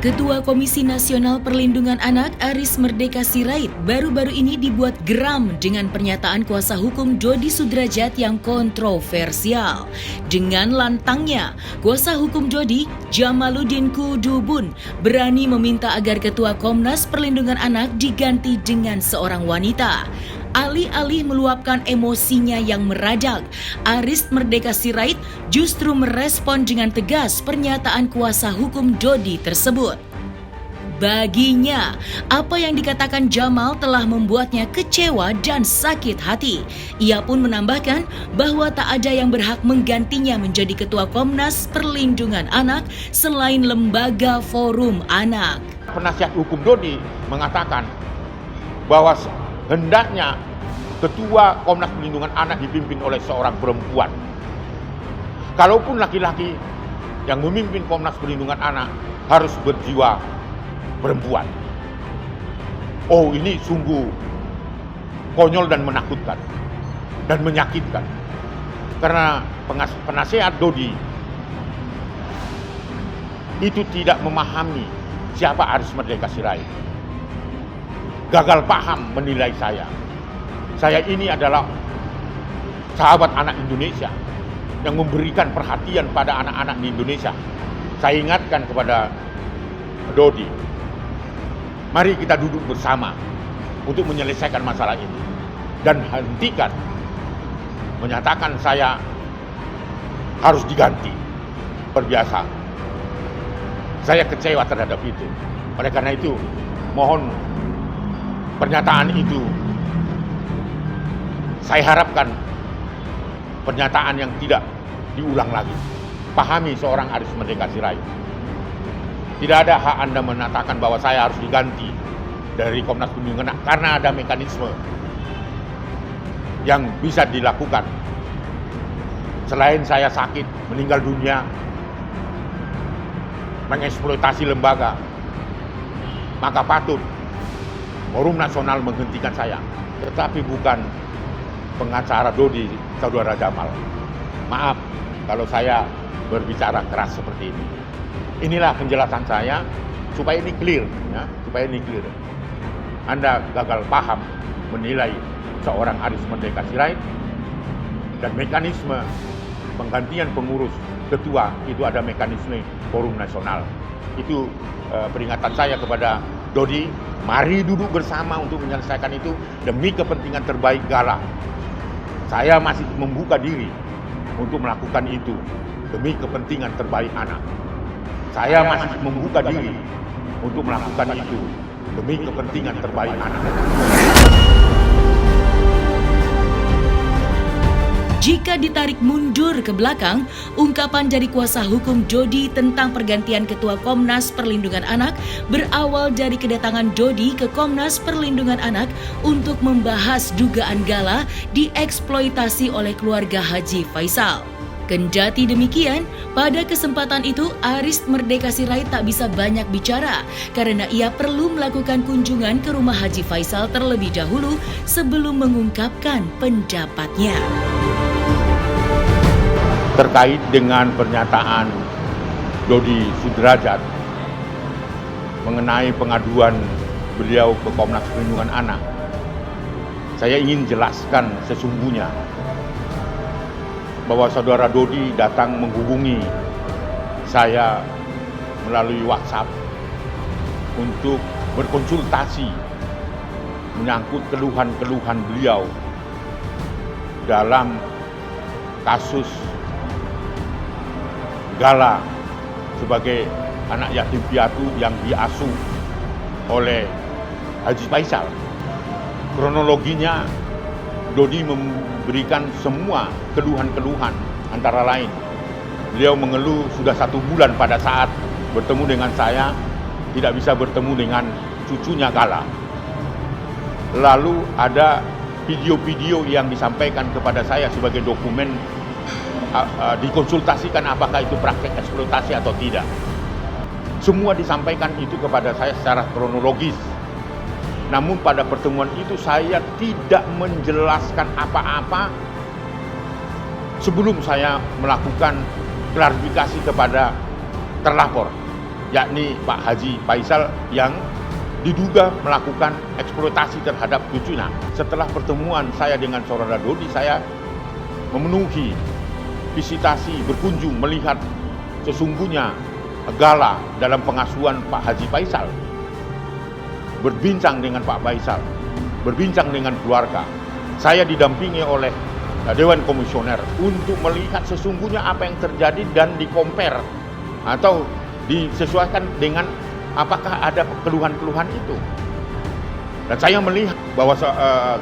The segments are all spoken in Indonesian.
Ketua Komisi Nasional Perlindungan Anak Aris Merdeka Sirait baru-baru ini dibuat geram dengan pernyataan kuasa hukum Dodi Sudrajat yang kontroversial. Dengan lantangnya, kuasa hukum Dodi, Jamaluddin Kudubun, berani meminta agar Ketua Komnas Perlindungan Anak diganti dengan seorang wanita. Alih-alih meluapkan emosinya yang meradak, Aris Merdeka Sirait justru merespon dengan tegas pernyataan kuasa hukum Dodi tersebut. Baginya, apa yang dikatakan Jamal telah membuatnya kecewa dan sakit hati. Ia pun menambahkan bahwa tak ada yang berhak menggantinya menjadi Ketua Komnas Perlindungan Anak selain Lembaga Forum Anak. Penasihat hukum Dodi mengatakan bahwa hendaknya Ketua Komnas Perlindungan Anak dipimpin oleh seorang perempuan. Kalaupun laki-laki yang memimpin Komnas Perlindungan Anak harus berjiwa perempuan. Oh, ini sungguh konyol dan menakutkan dan menyakitkan. Karena penasihat Dodi itu tidak memahami siapa Aris Merdeka Sirait. Gagal paham menilai saya. Saya ini adalah sahabat anak Indonesia yang memberikan perhatian pada anak-anak di Indonesia. Saya ingatkan kepada Dodi, mari kita duduk bersama untuk menyelesaikan masalah ini. Dan hentikan menyatakan saya harus diganti. Berbiasa. Saya kecewa terhadap itu. Oleh karena itu, mohon pernyataan itu saya harapkan pernyataan yang tidak diulang lagi. Pahami seorang Aris Merdeka Sirait. Tidak ada hak Anda mengatakan bahwa saya harus diganti dari Komnas Perlindungan Anak karena ada mekanisme yang bisa dilakukan. Selain saya sakit, meninggal dunia, mengeksploitasi lembaga, maka patut Forum Nasional menghentikan saya. Tetapi bukan pengacara Dodi, saudara Jamal. Maaf kalau saya berbicara keras seperti ini. Inilah penjelasan saya supaya ini clear, ya, supaya ini clear. Anda gagal paham menilai seorang Aris Merdeka Sirait dan mekanisme penggantian pengurus ketua itu ada mekanisme Forum Nasional. Itu peringatan saya kepada Dodi. Mari duduk bersama untuk menyelesaikan itu demi kepentingan terbaik Gala. Saya masih membuka diri untuk melakukan itu demi kepentingan terbaik anak. Saya masih membuka diri untuk melakukan itu demi kepentingan terbaik anak. Jika ditarik mundur ke belakang, ungkapan dari kuasa hukum Dodi tentang pergantian Ketua Komnas Perlindungan Anak berawal dari kedatangan Dodi ke Komnas Perlindungan Anak untuk membahas dugaan Gala dieksploitasi oleh keluarga Haji Faisal. Kendati demikian, pada kesempatan itu Aris Merdeka Sirait tak bisa banyak bicara karena ia perlu melakukan kunjungan ke rumah Haji Faisal terlebih dahulu sebelum mengungkapkan pendapatnya. Terkait dengan pernyataan Dodi Sudrajat mengenai pengaduan beliau ke Komnas Perlindungan Anak, saya ingin jelaskan sesungguhnya bahwa saudara Dodi datang menghubungi saya melalui WhatsApp untuk berkonsultasi menyangkut keluhan-keluhan beliau dalam kasus Gala sebagai anak yatim piatu yang diasuh oleh Haji Faisal. Kronologinya, Dodi memberikan semua keluhan-keluhan, antara lain beliau mengeluh sudah 1 bulan pada saat bertemu dengan saya tidak bisa bertemu dengan cucunya Gala. Lalu ada video-video yang disampaikan kepada saya sebagai dokumen, dikonsultasikan apakah itu praktek eksploitasi atau tidak. Semua disampaikan itu kepada saya secara kronologis. Namun pada pertemuan itu saya tidak menjelaskan apa-apa sebelum saya melakukan klarifikasi kepada terlapor, yakni Pak Haji Faisal yang diduga melakukan eksploitasi terhadap cucunya. Setelah pertemuan saya dengan saudara Dodi, saya memenuhi visitasi, berkunjung melihat sesungguhnya gala dalam pengasuhan Pak Haji Faisal, berbincang dengan Pak Faisal, berbincang dengan keluarga. Saya didampingi oleh Dewan Komisioner untuk melihat sesungguhnya apa yang terjadi dan dikompar atau disesuaikan dengan apakah ada keluhan-keluhan itu. Dan saya melihat bahwa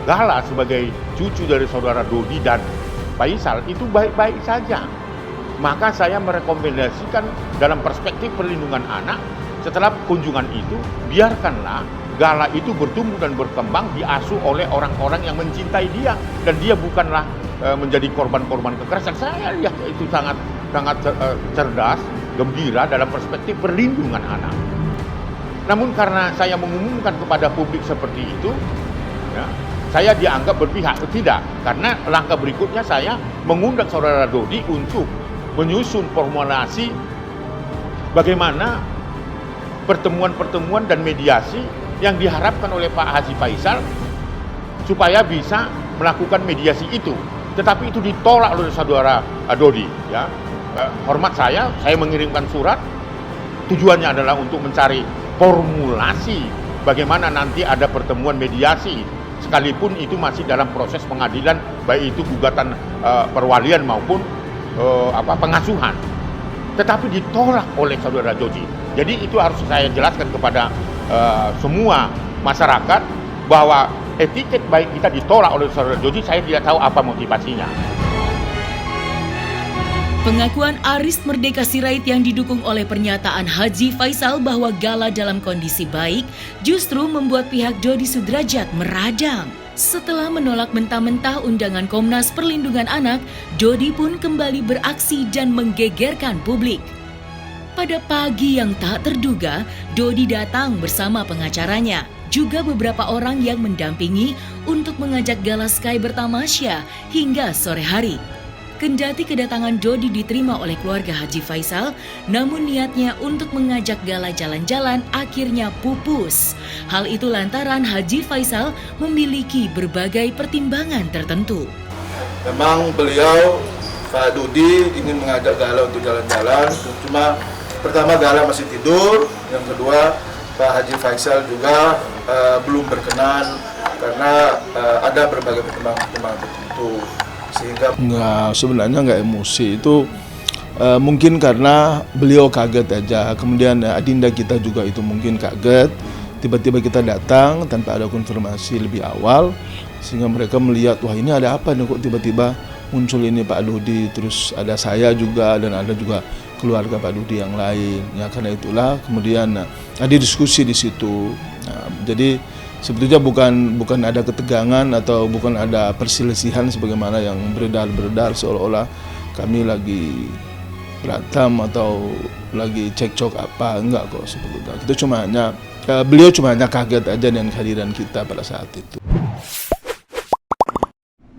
Gala sebagai cucu dari saudara Dodi dan Faisal itu baik-baik saja. Maka saya merekomendasikan dalam perspektif perlindungan anak, setelah kunjungan itu, biarkanlah Gala itu bertumbuh dan berkembang, diasuh oleh orang-orang yang mencintai dia. Dan dia bukanlah menjadi korban-korban kekerasan. Saya lihat itu sangat cerdas, gembira dalam perspektif perlindungan anak. Namun karena saya mengumumkan kepada publik seperti itu, ya, saya dianggap berpihak. Tidak, karena langkah berikutnya saya mengundang saudara Dodi untuk menyusun formulasi bagaimana pertemuan-pertemuan dan mediasi yang diharapkan oleh Pak Haji Faisal supaya bisa melakukan mediasi itu. Tetapi itu ditolak oleh saudara Dodi. Ya. Hormat saya mengirimkan surat. Tujuannya adalah untuk mencari formulasi bagaimana nanti ada pertemuan mediasi, sekalipun itu masih dalam proses pengadilan, baik itu gugatan perwalian maupun pengasuhan. Tetapi ditolak oleh saudara Dodi. Jadi itu harus saya jelaskan kepada semua masyarakat bahwa etiket baik kita ditolak oleh saudara Dodi. Saya tidak tahu apa motivasinya. Pengakuan Aris Merdeka Sirait yang didukung oleh pernyataan Haji Faisal bahwa Gala dalam kondisi baik justru membuat pihak Dodi Sudrajat meradang. Setelah menolak mentah-mentah undangan Komnas Perlindungan Anak, Dodi pun kembali beraksi dan menggegerkan publik. Pada pagi yang tak terduga, Dodi datang bersama pengacaranya, juga beberapa orang yang mendampingi untuk mengajak Gala Sky bertamasya hingga sore hari. Kendati kedatangan Dodi diterima oleh keluarga Haji Faisal, namun niatnya untuk mengajak Gala jalan-jalan akhirnya pupus. Hal itu lantaran Haji Faisal memiliki berbagai pertimbangan tertentu. Memang beliau, Pak Dodi, ingin mengajak Gala untuk jalan-jalan, cuma pertama Gala masih tidur, yang kedua Pak Haji Faisal juga belum berkenan karena ada berbagai pertimbangan tertentu. Sehingga sebenarnya nggak emosi, itu mungkin karena beliau kaget aja. Kemudian adinda kita juga itu mungkin kaget, tiba-tiba kita datang tanpa ada konfirmasi lebih awal, sehingga mereka melihat, wah ini ada apa nih kok tiba-tiba muncul ini Pak Dodi, terus ada saya juga dan ada juga keluarga Pak Dodi yang lain. Ya karena itulah kemudian ada diskusi di situ. Jadi sebetulnya bukan ada ketegangan atau bukan ada perselisihan sebagaimana yang beredar seolah-olah kami lagi berantem atau lagi cekcok apa, enggak kok sebetulnya. Beliau cuma hanya kaget aja dengan kehadiran kita pada saat itu.